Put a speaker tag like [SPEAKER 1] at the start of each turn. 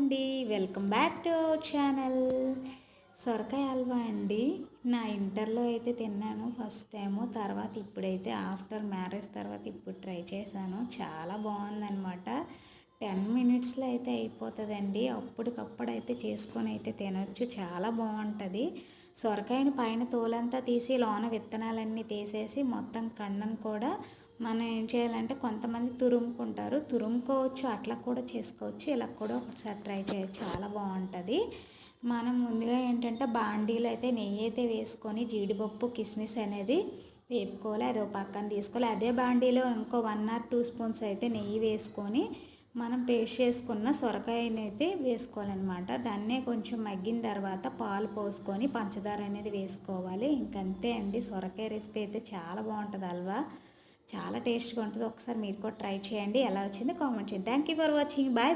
[SPEAKER 1] అండి, welcome back to our channel. సొరకాయ హల్వా అండి. నా ఇంటర్లో అయితే తిన్నాను ఫస్ట్ టైము. తర్వాత ఇప్పుడైతే ఆఫ్టర్ మ్యారేజ్ తర్వాత ఇప్పుడు ట్రై చేశాను. చాలా బాగుందనమాట. 10 మినిట్స్లో అయితే అయిపోతుందండి. అప్పటికప్పుడు అయితే చేసుకొని అయితే తినొచ్చు. చాలా బాగుంటుంది. సొరకాయని పైన తోలంతా తీసి లోన విత్తనాలన్నీ తీసేసి మొత్తం కండను కూడా మనం ఏం చేయాలంటే కొంతమంది తురుముకోవచ్చు, అట్లా కూడా చేసుకోవచ్చు. ఇలా కూడా ఒకసారి ట్రై చేయొచ్చు. చాలా బాగుంటుంది. మనం ముందుగా ఏంటంటే బాండీలో అయితే నెయ్యి అయితే వేసుకొని జీడిపప్పు కిస్మిస్ అనేది వేపుకోవాలి. అది ఒక పక్కన తీసుకోవాలి. అదే బాండీలో ఇంకో 1 or 2 స్పూన్స్ అయితే నెయ్యి వేసుకొని మనం పేస్ట్ చేసుకున్న సొరకాయని అయితే వేసుకోవాలన్నమాట. దాన్నే కొంచెం మగ్గిన తర్వాత పాలు పోసుకొని పంచదార అనేది వేసుకోవాలి. ఇంకంతే అండి. సొరకాయ రెసిపీ అయితే చాలా బాగుంటుంది. హల్వా చాలా టేస్ట్గా ఉంటుంది. ఒకసారి మీరు కూడా ట్రై చేయండి. ఎలా వచ్చిందో కామెంట్ చేయండి. Thank you for watching. Bye.